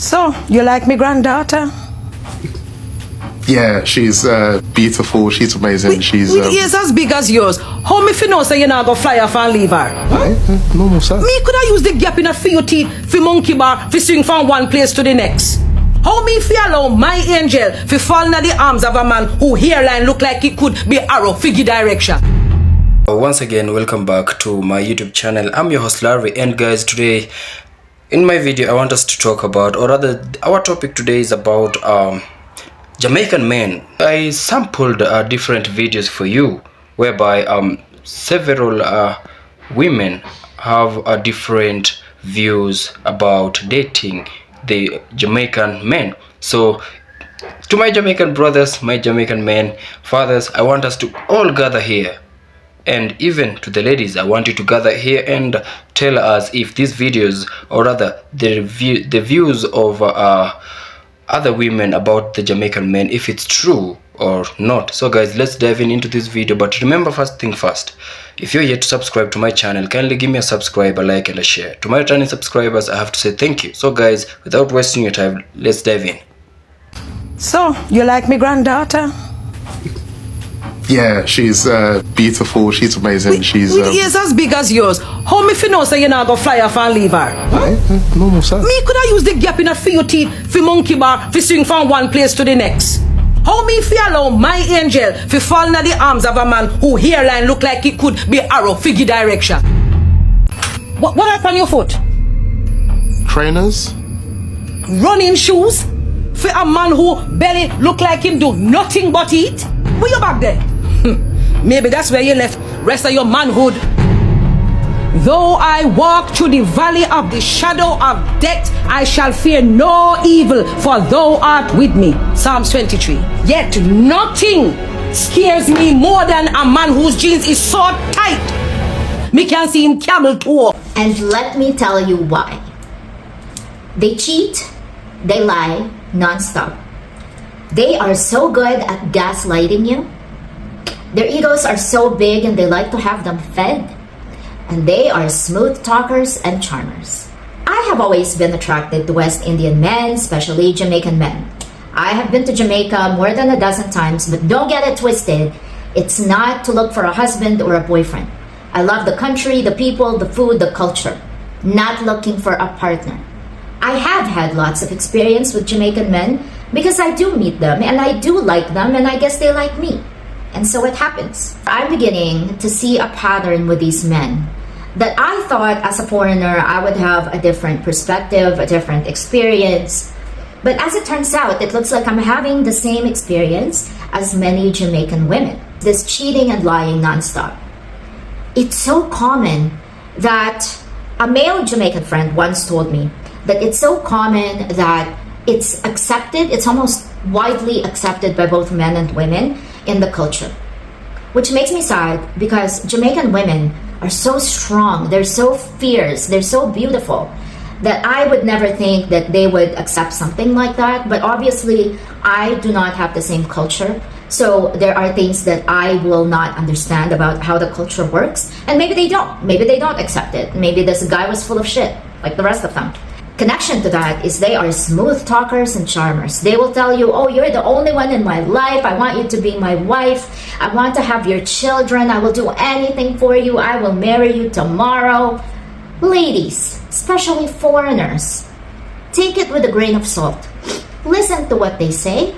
So, you like me granddaughter? Yeah, she's beautiful. She's amazing. She's with ears as big as yours. How me fi know say you not go fly off and leave her? normal sir. Me could have used the gap in a for your teeth, for monkey bar, for swing from one place to the next. How me fi allow my angel fi fall in the arms of a man who hairline look like it could be arrow figure direction? Once again, welcome back to my YouTube channel. I'm your host Larry, and guys, today in my video I want us to talk about, or rather our topic today is about Jamaican men. I sampled different videos for you whereby several women have different views about dating the Jamaican men. So to my Jamaican brothers, my Jamaican men, fathers, I want us to all gather here. And even to the ladies, I want you to gather here and tell us if these videos, or rather the views of other women about the Jamaican men, if it's true or not. So guys, let's dive into this video. But remember, first thing first, if you're yet to subscribe to my channel, kindly give me a subscribe, a like and a share. To my returning subscribers, I have to say thank you. So guys, without wasting your time, let's dive in. So, you like me granddaughter? Yeah, she's beautiful. She's amazing. She's with ears as big as yours. How me fi know say you not go fly off and leave her? normal sir. Me could have used the gap in a for your teeth, for monkey bar, for swing from one place to the next. How me fi allow my angel fi fall in the arms of a man who hairline look like it could be arrow figure direction? What up on your foot? Trainers. Running shoes? For a man who belly look like him do nothing but eat? Where you back there? Maybe that's where you left rest of your manhood. Though I walk through the valley of the shadow of death, I shall fear no evil, for thou art with me. Psalms 23. Yet nothing scares me more than a man whose jeans is so tight me can see him camel toe. And let me tell you why. They cheat, they lie non-stop. They are so good at gaslighting you. Their egos are so big and they like to have them fed. And they are smooth talkers and charmers. I have always been attracted to West Indian men, especially Jamaican men. I have been to Jamaica more than a dozen times, but don't get it twisted. It's not to look for a husband or a boyfriend. I love the country, the people, the food, the culture. Not looking for a partner. I have had lots of experience with Jamaican men because I do meet them and I do like them and I guess they like me. And so it happens. I'm beginning to see a pattern with these men that I thought as a foreigner I would have a different perspective, a different experience. But as it turns out, it looks like I'm having the same experience as many Jamaican women. This cheating and lying nonstop. It's so common that a male Jamaican friend once told me that it's so common that it's accepted, it's almost widely accepted by both men and women in the culture. Which makes me sad because Jamaican women are so strong, they're so fierce, they're so beautiful that I would never think that they would accept something like that. But obviously, I do not have the same culture. So there are things that I will not understand about how the culture works. And maybe they don't. Maybe they don't accept it. Maybe this guy was full of shit, like the rest of them. Connection to that is they are smooth talkers and charmers. They will tell you, oh, you're the only one in my life. I want you to be my wife. I want to have your children. I will do anything for you. I will marry you tomorrow. Ladies, especially foreigners, take it with a grain of salt. Listen to what they say,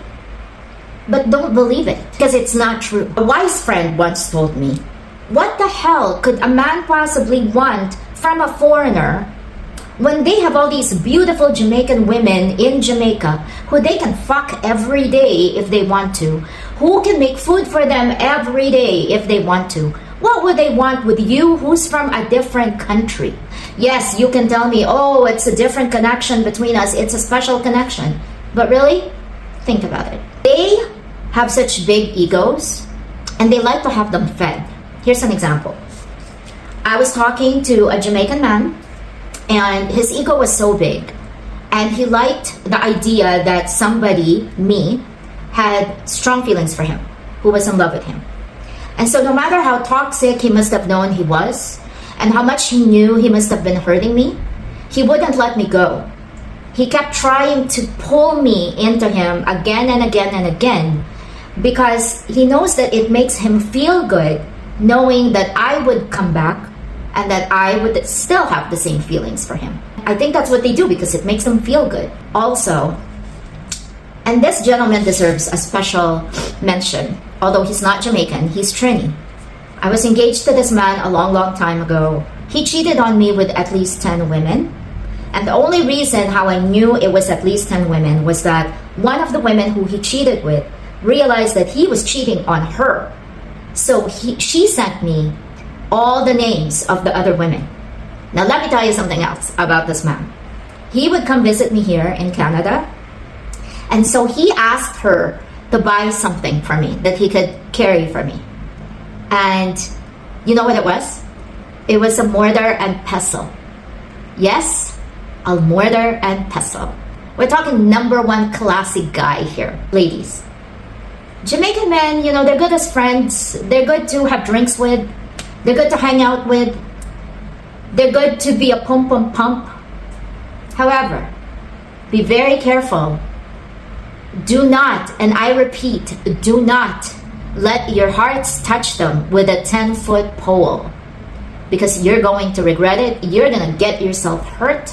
but don't believe it because it's not true. A wise friend once told me, what the hell could a man possibly want from a foreigner when they have all these beautiful Jamaican women in Jamaica who they can fuck every day if they want to, who can make food for them every day if they want to? What would they want with you who's from a different country? Yes, you can tell me, oh, it's a different connection between us, it's a special connection. But really, think about it. They have such big egos and they like to have them fed. Here's an example. I was talking to a Jamaican man and his ego was so big and he liked the idea that somebody, me, had strong feelings for him, who was in love with him. And so no matter how toxic he must have known he was and how much he knew he must have been hurting me, he wouldn't let me go. He kept trying to pull me into him again and again and again because he knows that it makes him feel good knowing that I would come back and that I would still have the same feelings for him. I think that's what they do because it makes them feel good. Also, and this gentleman deserves a special mention. Although he's not Jamaican, he's Trini. I was engaged to this man a long, long time ago. He cheated on me with at least 10 women. And the only reason how I knew it was at least 10 women was that one of the women who he cheated with realized that he was cheating on her. So she sent me all the names of the other women. Now let me tell you something else about this man. He would come visit me here in Canada. And so he asked her to buy something for me that he could carry for me. And you know what it was? It was a mortar and pestle. Yes, a mortar and pestle. We're talking #1 classy guy here, ladies. Jamaican men, you know, they're good as friends. They're good to have drinks with. They're good to hang out with. They're good to be a pump. However, be very careful. Do not, and I repeat, do not let your hearts touch them with a 10-foot pole because you're going to regret it. You're going to get yourself hurt.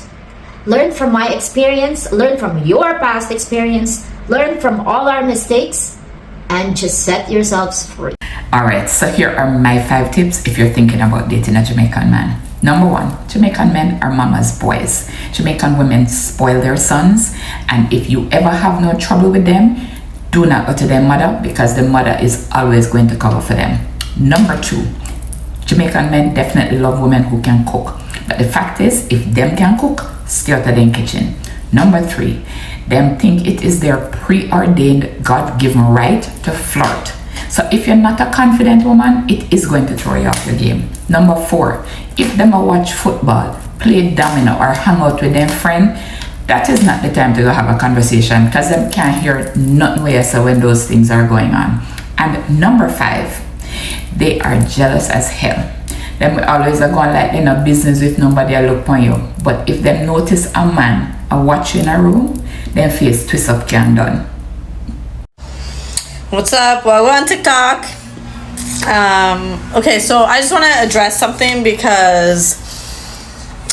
Learn from my experience, learn from your past experience, learn from all our mistakes, and just set yourselves free. Alright, so here are my 5 tips if you're thinking about dating a Jamaican man. Number 1, Jamaican men are mama's boys. Jamaican women spoil their sons, and if you ever have no trouble with them, do not go to their mother because the mother is always going to cover for them. Number 2, Jamaican men definitely love women who can cook, but the fact is, if them can cook, stay out of their kitchen. Number 3, them think it is their preordained, God-given right to flirt. So if you're not a confident woman, it is going to throw you off your game. Number 4, if them watch football, play domino, or hang out with their friend, that is not the time to go have a conversation because them can't hear nothing what you say when those things are going on. And number 5, they are jealous as hell. Them always are going like in a business with nobody I look on you. But if them notice a man watch you in a room, then face twist up can done. What's up? Well, we're on TikTok. Okay, so I just want to address something because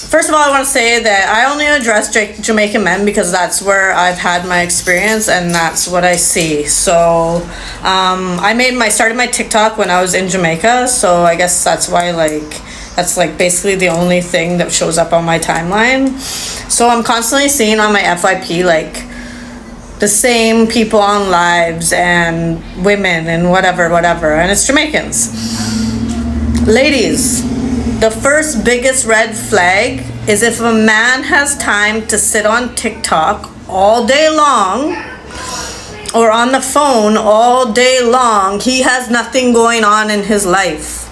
first of all, I want to say that I only address Jamaican men because that's where I've had my experience and that's what I see. So I started my TikTok when I was in Jamaica, so I guess that's why that's basically the only thing that shows up on my timeline. So I'm constantly seeing on my FYP the same people on lives and women and whatever, and it's Jamaicans. Ladies, the first biggest red flag is if a man has time to sit on TikTok all day long or on the phone all day long, he has nothing going on in his life.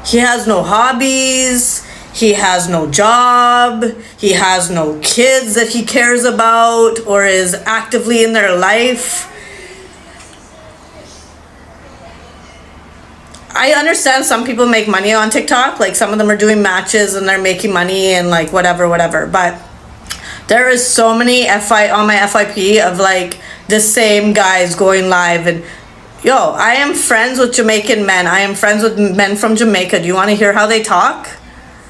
He has no hobbies. He has no job, he has no kids that he cares about or is actively in their life. I understand some people make money on TikTok, some of them are doing matches and they're making money and whatever, but there is so many on my FYP of the same guys going live and I am friends with Jamaican men. I am friends with men from Jamaica. Do you want to hear how they talk?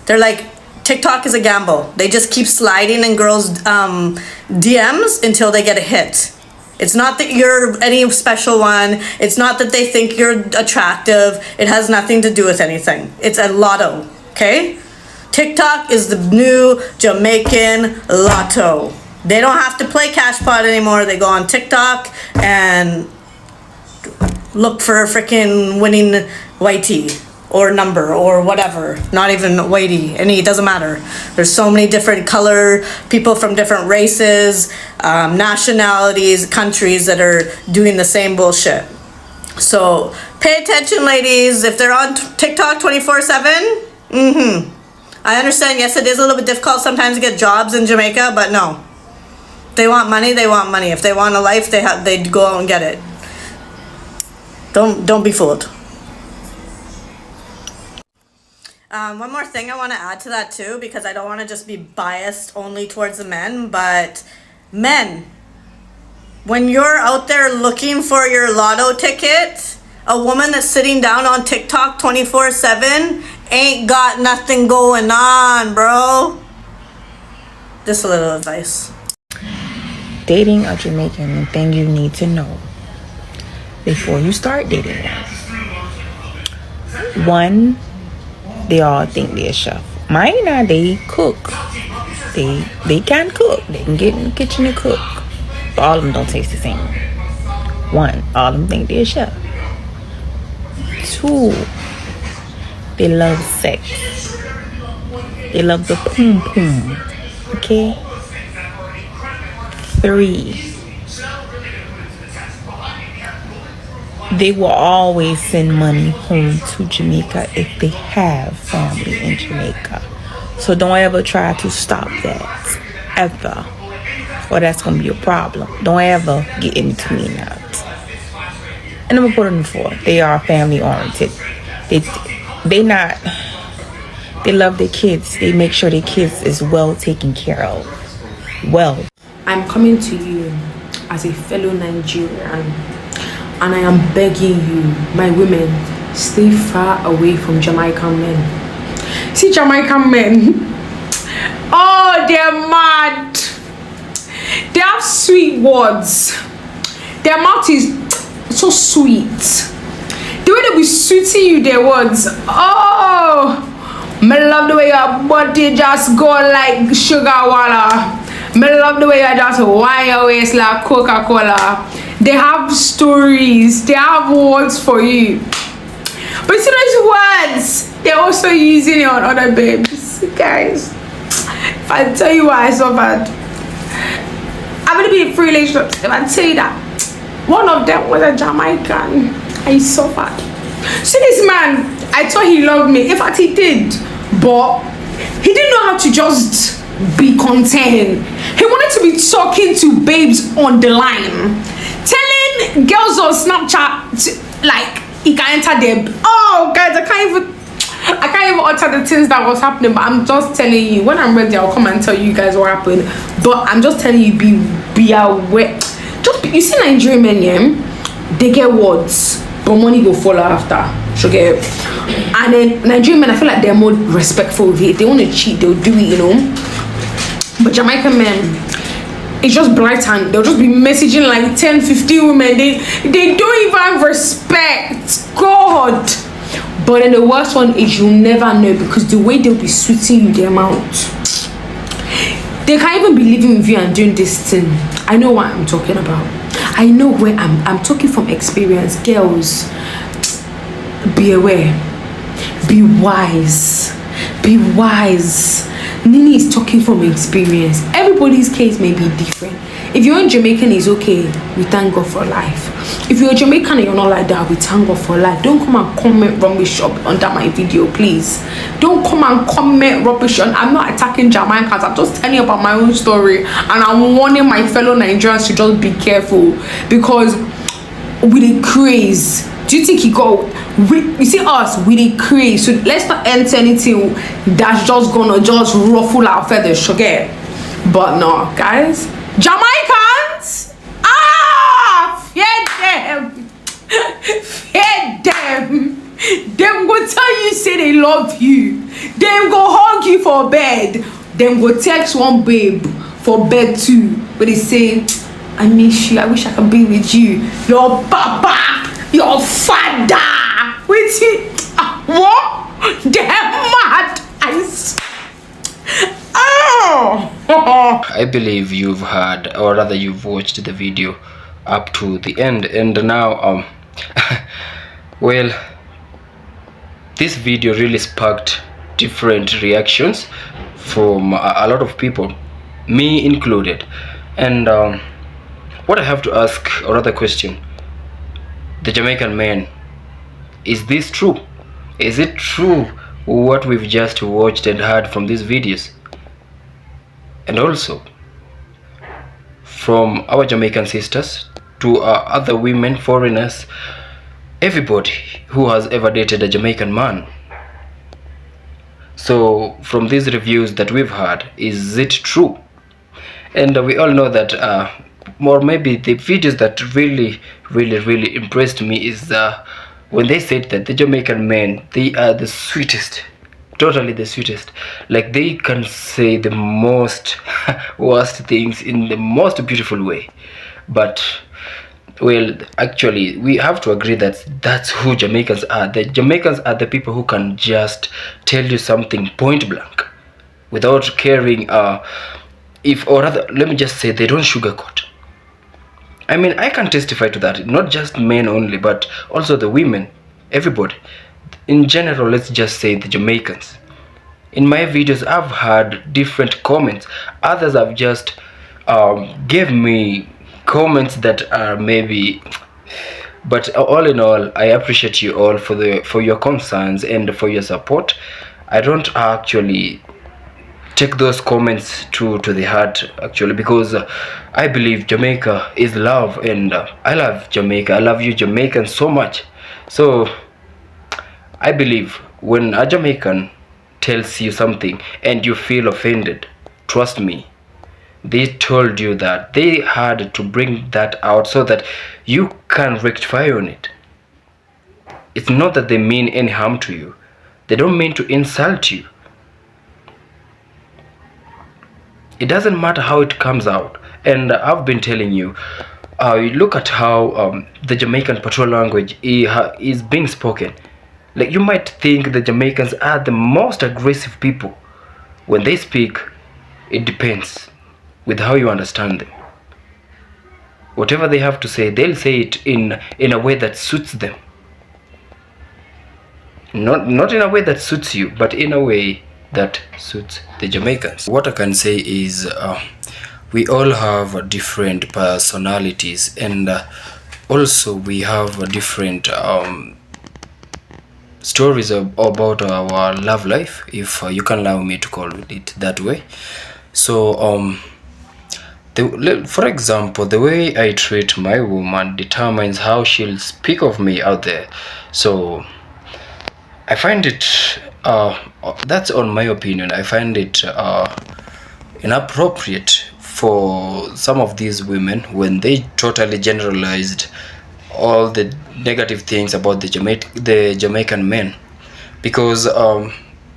They're TikTok is a gamble. They just keep sliding in girls' DMs until they get a hit. It's not that you're any special one. It's not that they think you're attractive. It has nothing to do with anything. It's a lotto, okay? TikTok is the new Jamaican lotto. They don't have to play Cash Pot anymore. They go on TikTok and look for a freaking winning whitey or number or whatever, not even whitey, it doesn't matter. There's so many different color, people from different races, nationalities, countries that are doing the same bullshit. So pay attention, ladies. If they're on TikTok 24/7, I understand, yes, it is a little bit difficult sometimes to get jobs in Jamaica, but no. If they want money, they want money. If they want a life, they go out and get it. Don't be fooled. One more thing I want to add to that too, because I don't want to just be biased only towards the men, but men, when you're out there looking for your lotto ticket, a woman that's sitting down on TikTok 24/7 ain't got nothing going on, bro. Just a little advice. Dating a Jamaican, the thing you need to know before you start dating one, they all think they're a chef. Mine are they cook. They can cook. They can get in the kitchen and cook. But all of them don't taste the same. One, all of them think they're a chef. Two, they love sex. They love the poom poom. Okay? Three, they will always send money home to Jamaica if they have family in Jamaica. So don't ever try to stop that, ever. Or that's going to be a problem. Don't ever get in between that. And I'm going to put on the floor. They are family oriented. They love their kids. They make sure their kids is well taken care of. Well. I'm coming to you as a fellow Nigerian, and I am begging you, my women, stay far away from Jamaican men. See, Jamaican men, oh, they're mad. They have sweet words. Their mouth is so sweet. The way they be sweeting you their words, oh, I love the way your body just go like sugar water. I love the way you just wine your waist like Coca-Cola. They have stories. They have words for you. But see those words, they're also using it on other babes. Guys, if I tell you why I suffered, I'm going to be in 3 relationships. If I tell you that one of them was a Jamaican, I suffered. See this man, I thought he loved me. In fact, he did. But he didn't know how to just be content. He wanted to be talking to babes on the line, telling girls on Snapchat like he can enter them. Oh guys, I can't even utter the things that was happening, but I'm just telling you, when I'm ready I'll come and tell you guys what happened. But I'm just telling you, be aware. You see Nigerian men, yeah, they get words but money go follow after. Okay, and then Nigerian men, I feel like they're more respectful of it. They want to cheat, they'll do it, you know. But Jamaican men, it's just blatant. They'll just be messaging like 10, 15 women. They don't even respect God. But then the worst one is you never know, because the way they'll be sweeting you their mouth, they can't even be living with you and doing this thing. I know what I'm talking about. I know where I'm talking from experience. Girls, be aware, be wise, be wise. Nini is talking from experience. Everybody's case may be different. If you're in Jamaican, it's okay. We thank God for life. If you're Jamaican and you're not like that, we thank God for life. Don't come and comment rubbish under my video, please. Don't come and comment rubbish on. I'm not attacking Jamaicans. I'm just telling you about my own story, and I'm warning my fellow Nigerians to just be careful, because with the craze. Do you think he go? You see us with the craze. So let's not enter anything that's just gonna just ruffle our feathers, okay? But no, guys, Jamaicans, fear them, fear them. Them go tell you say they love you. Them go hug you for bed. Them go text one babe for bed too, but they say, I miss you. I wish I could be with you. Your papa. Your father, with it, what? They're mad. I believe you've heard, or rather you've watched the video up to the end, and now well, this video really sparked different reactions from a lot of people, me included. And what I have to ask, or rather question, the Jamaican man, is this true? Is it true what we've just watched and heard from these videos? And also from our Jamaican sisters to other women, foreigners, everybody who has ever dated a Jamaican man, So from these reviews that we've had, is it true? And we all know that or maybe the videos that really impressed me is when they said that the Jamaican men, they are the sweetest, totally the sweetest. Like they can say the most worst things in the most beautiful way. But well, actually we have to agree that that's who Jamaicans are. The Jamaicans are the people who can just tell you something point blank without caring if, or rather, let me just say, they don't sugarcoat. I mean, I can testify to that. Not just men only, but also the women, everybody. In general, let's just say the Jamaicans. In my videos, I've had different comments. Others have just gave me comments that are maybe, but all in all, I appreciate you all for your concerns and for your support. I don't actually take those comments to the heart, actually, because I believe Jamaica is love, and I love Jamaica. I love you Jamaicans so much. So I believe when a Jamaican tells you something and you feel offended, trust me, they told you that they had to bring that out so that you can rectify on it. It's not that they mean any harm to you. They don't mean to insult you. It doesn't matter how it comes out. And I've been telling you, you look at how the Jamaican patrol language is being spoken. Like, you might think the Jamaicans are the most aggressive people. When they speak, it depends with how you understand them. Whatever they have to say, they'll say it in a way that suits them. Not in a way that suits you, but in a way that suits the Jamaicans. What I can say is we all have different personalities, and also we have different stories about our love life, if you can allow me to call it that way. So for example, the way I treat my woman determines how she'll speak of me out there. So I find it that's on my opinion. I find it inappropriate for some of these women when they totally generalized all the negative things about the Jamaican men, because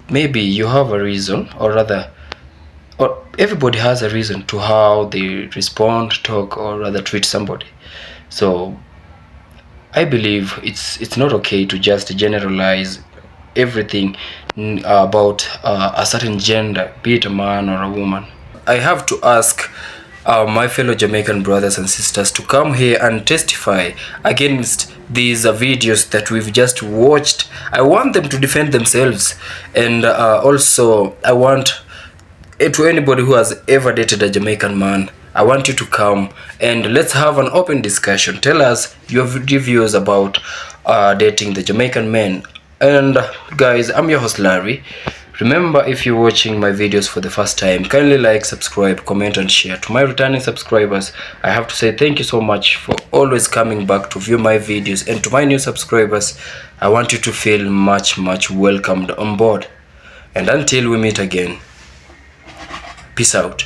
maybe you have a reason, or rather, or everybody has a reason to how they respond, talk, or rather treat somebody. So I believe it's not okay to just generalize everything about a certain gender, be it a man or a woman. I have to ask my fellow Jamaican brothers and sisters to come here and testify against these videos that we've just watched. I want them to defend themselves, and also I want to anybody who has ever dated a Jamaican man, I want you to come and let's have an open discussion. Tell us your reviews about dating the Jamaican men. And guys, I'm your host Larry. Remember, if you're watching my videos for the first time, kindly like, subscribe, comment and share. To my returning subscribers, I have to say thank you so much for always coming back to view my videos. And to my new subscribers, I want you to feel much welcomed on board. And until we meet again, peace out.